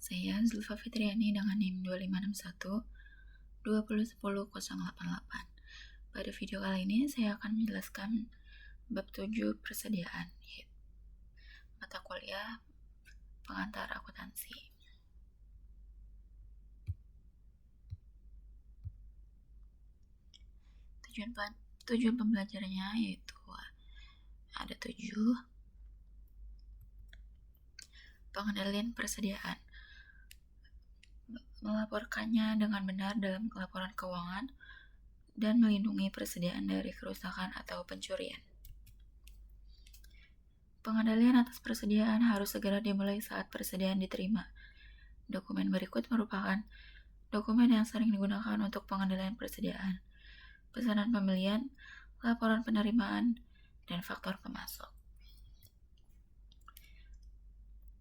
Saya Zulfa Fitriani dengan NIM 2561 Pada video kali ini saya akan menjelaskan bab 7 persediaan, mata kuliah pengantar akuntansi. Tujuan pembelajarannya yaitu ada 7. Pengendalian persediaan, melaporkannya dengan benar dalam laporan keuangan dan melindungi persediaan dari kerusakan atau pencurian. Pengendalian atas persediaan harus segera dimulai saat persediaan diterima. Dokumen berikut merupakan dokumen yang sering digunakan untuk pengendalian persediaan: pesanan pembelian, laporan penerimaan, dan faktor pemasok.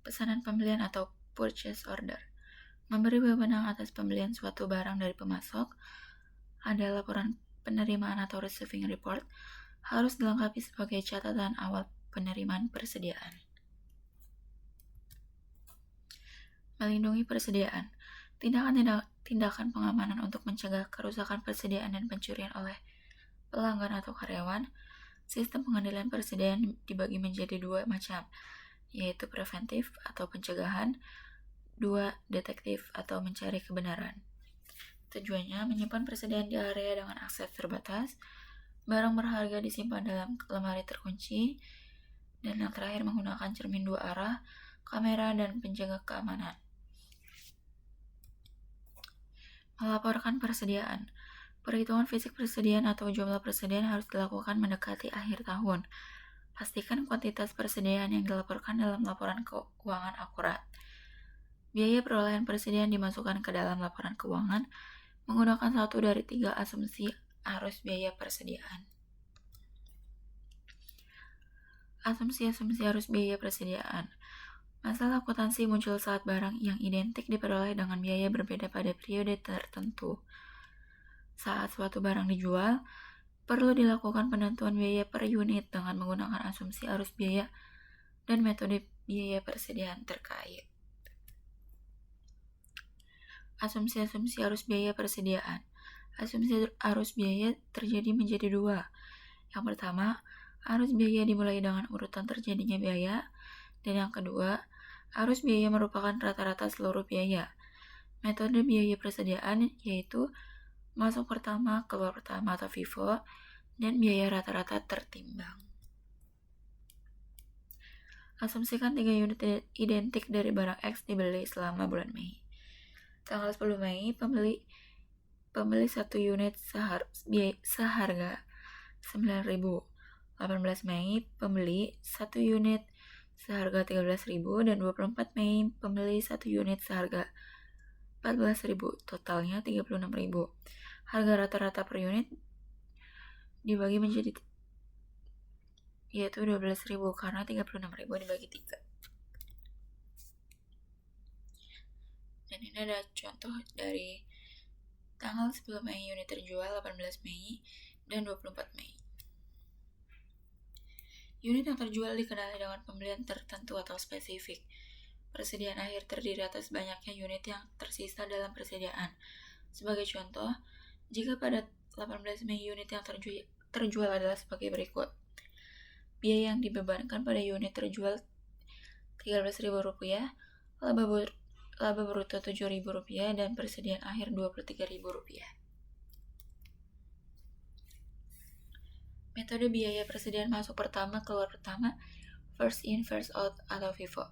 Pesanan pembelian atau purchase order memberi wewenang atas pembelian suatu barang dari pemasok. Ada laporan penerimaan atau receiving report harus dilengkapi sebagai catatan awal penerimaan persediaan. Melindungi persediaan, tindakan pengamanan untuk mencegah kerusakan persediaan dan pencurian oleh pelanggan atau karyawan. Sistem pengendalian persediaan dibagi menjadi 2 macam, yaitu preventif atau pencegahan, 2 detektif atau mencari kebenaran. Tujuannya menyimpan persediaan di area dengan akses terbatas, barang berharga disimpan dalam lemari terkunci, dan yang terakhir menggunakan cermin 2 arah, kamera, dan penjaga keamanan. Melaporkan persediaan. Perhitungan fisik persediaan atau jumlah persediaan harus dilakukan mendekati akhir tahun. Pastikan kuantitas persediaan yang dilaporkan dalam laporan keuangan akurat. Biaya perolehan persediaan dimasukkan ke dalam laporan keuangan menggunakan 1 dari 3 asumsi arus biaya persediaan. Asumsi-asumsi arus biaya persediaan. Masalah akuntansi muncul saat barang yang identik diperoleh dengan biaya berbeda pada periode tertentu. Saat suatu barang dijual, perlu dilakukan penentuan biaya per unit dengan menggunakan asumsi arus biaya dan metode biaya persediaan terkait. Asumsi-asumsi arus biaya persediaan. Asumsi arus biaya terjadi menjadi 2. Yang pertama, arus biaya dimulai dengan urutan terjadinya biaya, dan yang kedua, arus biaya merupakan rata-rata seluruh biaya. Metode biaya persediaan yaitu masuk pertama, keluar pertama atau FIFO, dan biaya rata-rata tertimbang. Asumsikan 3 unit identik dari barang X dibeli selama bulan Mei. Tanggal 10 Mei, pembeli 1 unit seharga 9.000. 18 Mei, pembeli 1 unit seharga 13.000, dan 24 Mei, pembeli 1 unit seharga 14.000, totalnya 36.000. Harga rata-rata per unit dibagi menjadi yaitu 12.000 karena 36.000 dibagi 3. Dan ini ada contoh dari tanggal 10 Mei unit terjual, 18 Mei, dan 24 Mei. Unit yang terjual dikenali dengan pembelian tertentu atau spesifik. Persediaan akhir terdiri atas banyaknya unit yang tersisa dalam persediaan. Sebagai contoh, jika pada 18 Mei unit yang terjual adalah sebagai berikut. Biaya yang dibebankan pada unit terjual Rp13.000, laba bruto Rp7.000, dan persediaan akhir Rp23.000. Metode biaya persediaan masuk pertama, keluar pertama, first in, first out atau FIFO.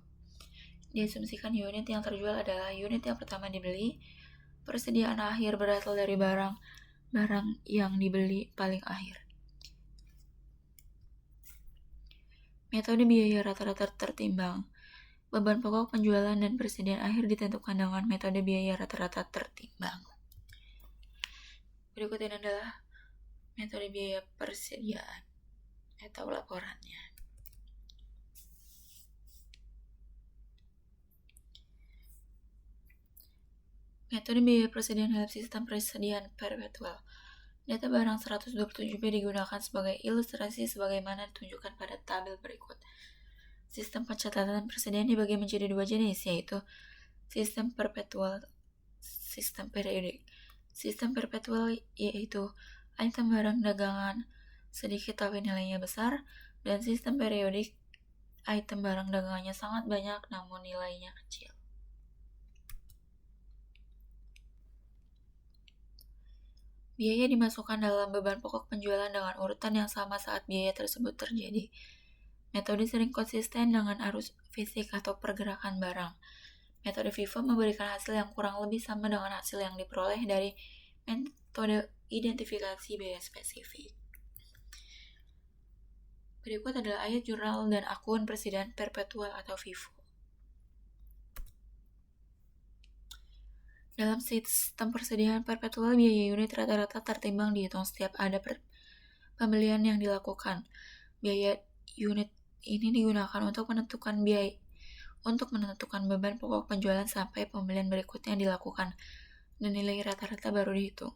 Diasumsikan unit yang terjual adalah unit yang pertama dibeli. Persediaan akhir berasal dari barang yang dibeli paling akhir. Metode biaya rata-rata tertimbang. Beban pokok penjualan dan persediaan akhir ditentukan dengan metode biaya rata-rata tertimbang. Berikut ini adalah metode biaya persediaan atau laporannya. Metode biaya persediaan dalam sistem persediaan perpetual. Data barang 127B digunakan sebagai ilustrasi sebagaimana ditunjukkan pada tabel berikut. Sistem pencatatan persediaan dibagi menjadi 2 jenis, yaitu sistem perpetual, sistem periodik. Sistem perpetual yaitu item barang dagangan sedikit tapi nilainya besar, dan sistem periodik item barang dagangannya sangat banyak namun nilainya kecil. Biaya dimasukkan dalam beban pokok penjualan dengan urutan yang sama saat biaya tersebut terjadi. Metode sering konsisten dengan arus fisik atau pergerakan barang. Metode FIFO memberikan hasil yang kurang lebih sama dengan hasil yang diperoleh dari metode identifikasi biaya spesifik. Berikut adalah ayat jurnal dan akun persediaan perpetual atau FIFO. Dalam sistem persediaan perpetual, biaya unit rata-rata tertimbang dihitung setiap ada pembelian yang dilakukan. Biaya unit ini digunakan untuk menentukan beban pokok penjualan sampai pembelian berikutnya dilakukan, dan nilai rata-rata baru dihitung.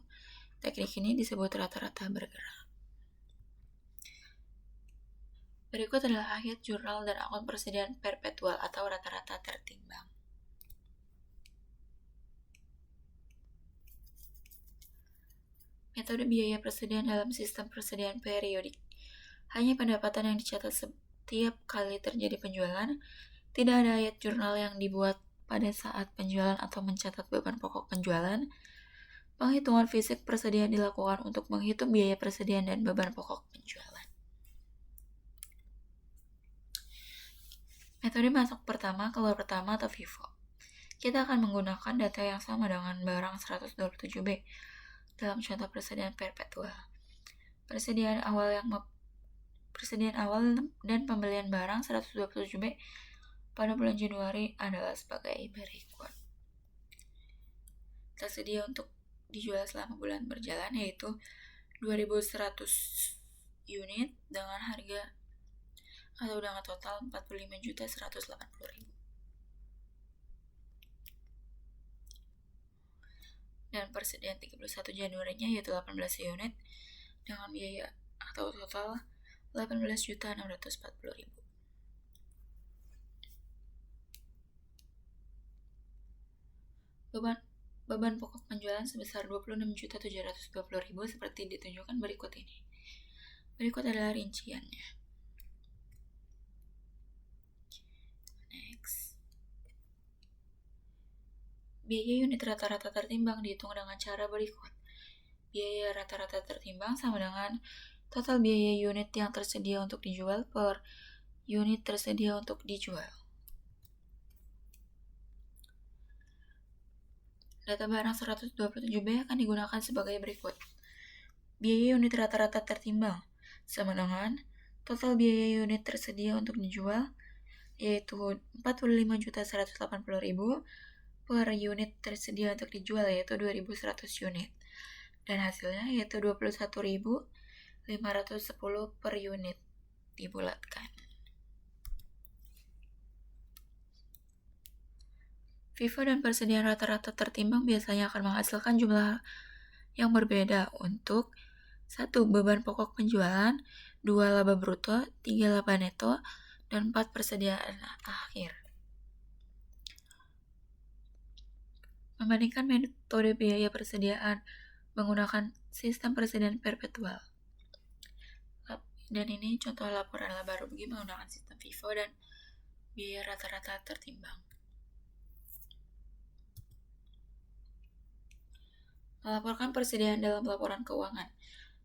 Teknik ini disebut rata-rata bergerak. Berikut adalah ayat jurnal dan akun persediaan perpetual atau rata-rata tertimbang. Metode biaya persediaan dalam sistem persediaan periodik. Hanya pendapatan yang dicatat setiap kali terjadi penjualan. Tidak ada ayat jurnal yang dibuat pada saat penjualan atau mencatat beban pokok penjualan. Penghitungan fisik persediaan dilakukan untuk menghitung biaya persediaan dan beban pokok penjualan. Metode masuk pertama, keluar pertama atau FIFO. Kita akan menggunakan data yang sama dengan barang 127B dalam contoh persediaan perpetual. Persediaan awal dan pembelian barang 127B pada bulan Januari adalah sebagai berikut. Tersedia untuk dijual selama bulan berjalan yaitu 2.100 unit dengan harga atau dengan total 45.180.000. Dan persediaan 31 Januari-nya yaitu 18 unit dengan biaya atau total 18.640.000. Beban pokok penjualan sebesar 26.720.000 seperti ditunjukkan berikut ini. Berikut adalah rinciannya. Next. Biaya unit rata-rata tertimbang dihitung dengan cara berikut. Biaya rata-rata tertimbang sama dengan total biaya unit yang tersedia untuk dijual per unit tersedia untuk dijual. Data barang 127B akan digunakan sebagai berikut. Biaya unit rata-rata tertimbang sama dengan total biaya unit tersedia untuk dijual yaitu 45.180.000 per unit tersedia untuk dijual yaitu 2.100 unit. Dan hasilnya yaitu 21.510 per unit dibulatkan. FIFO dan persediaan rata-rata tertimbang biasanya akan menghasilkan jumlah yang berbeda untuk 1. Beban pokok penjualan, 2. Laba bruto, 3. Laba neto, dan 4. Persediaan akhir. Membandingkan metode biaya persediaan menggunakan sistem persediaan perpetual. Dan ini contoh laporan laba rugi menggunakan sistem FIFO dan biaya rata-rata tertimbang. Melaporkan persediaan dalam laporan keuangan.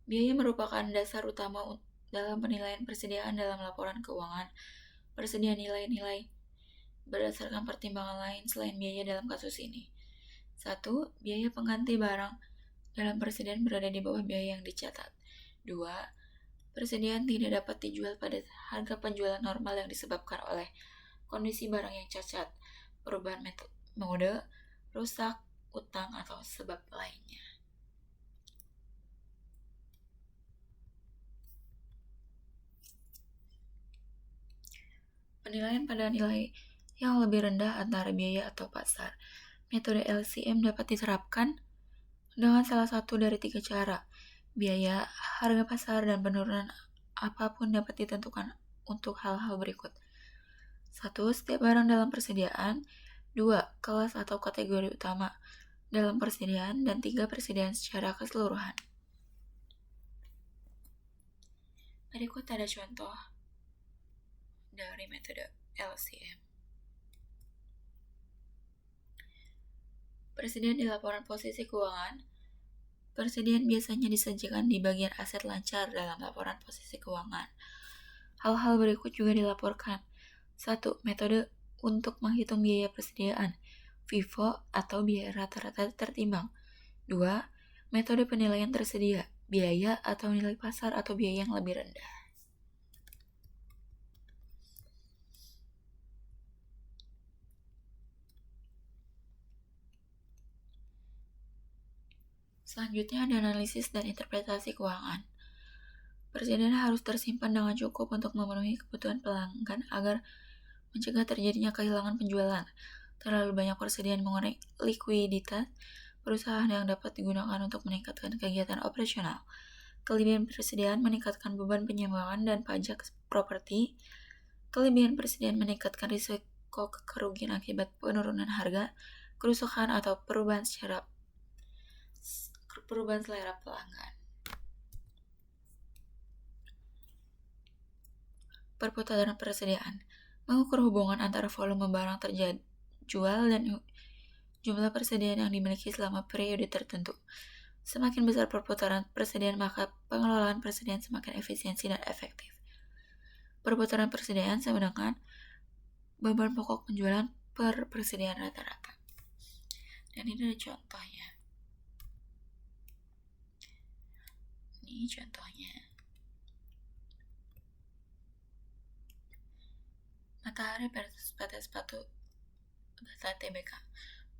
Biaya merupakan dasar utama dalam penilaian persediaan dalam laporan keuangan. Persediaan nilai-nilai berdasarkan pertimbangan lain selain biaya dalam kasus ini. 1. Biaya pengganti barang dalam persediaan berada di bawah biaya yang dicatat. 2. Persediaan tidak dapat dijual pada harga penjualan normal yang disebabkan oleh kondisi barang yang cacat, perubahan mode, rusak, utang, atau sebab lainnya. Penilaian pada nilai yang lebih rendah antara biaya atau pasar. Metode LCM dapat diterapkan dengan salah satu dari 3 cara. Biaya, harga pasar, dan penurunan apapun dapat ditentukan untuk hal-hal berikut. 1. Setiap barang dalam persediaan, 2. Kelas atau kategori utama dalam persediaan, dan 3. Persediaan secara keseluruhan. Berikut ada contoh dari metode LCM. Persediaan di laporan posisi keuangan. Persediaan biasanya disajikan di bagian aset lancar dalam laporan posisi keuangan. Hal-hal berikut juga dilaporkan. 1. Metode untuk menghitung biaya persediaan, FIFO atau biaya rata-rata tertimbang. 2. Metode penilaian tersedia, biaya atau nilai pasar atau biaya yang lebih rendah. Selanjutnya ada analisis dan interpretasi keuangan. Persediaan harus tersimpan dengan cukup untuk memenuhi kebutuhan pelanggan agar mencegah terjadinya kehilangan penjualan. Terlalu banyak persediaan mengurangi likuiditas perusahaan yang dapat digunakan untuk meningkatkan kegiatan operasional. Kelebihan persediaan meningkatkan beban penyimpanan dan pajak properti. Kelebihan persediaan meningkatkan risiko kerugian akibat penurunan harga, kerusakan, atau perubahan selera pelanggan. Perputaran persediaan mengukur hubungan antara volume barang terjual dan jumlah persediaan yang dimiliki selama periode tertentu. Semakin besar perputaran persediaan, maka pengelolaan persediaan semakin efisiensi dan efektif. Perputaran persediaan sama dengan beban pokok penjualan per persediaan rata-rata. Dan ini ada contohnya. Ini contohnya. Matahari versus bata sepatu bata TBK.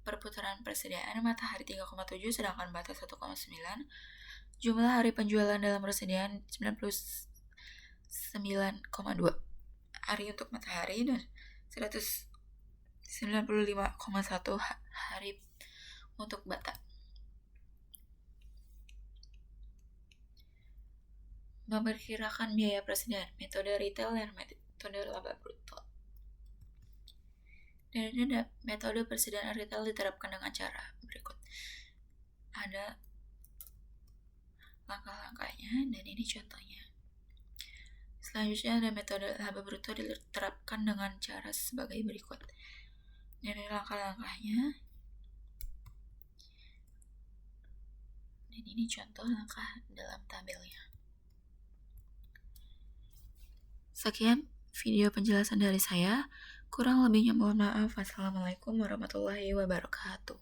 Perputaran persediaan matahari 3,7 sedangkan bata 1,9. Jumlah hari penjualan dalam persediaan 99,2 hari untuk matahari dan 195,1 hari untuk bata. Memperkirakan biaya persediaan, metode retail dan metode laba bruto. Dan ini ada metode persediaan retail diterapkan dengan cara berikut. Ada langkah-langkahnya dan ini contohnya. Selanjutnya ada metode laba bruto diterapkan dengan cara sebagai berikut. Dan ini langkah-langkahnya. Dan ini contoh langkah dalam tabelnya. Sekian video penjelasan dari saya. Kurang lebihnya mohon maaf. Wassalamualaikum warahmatullahi wabarakatuh.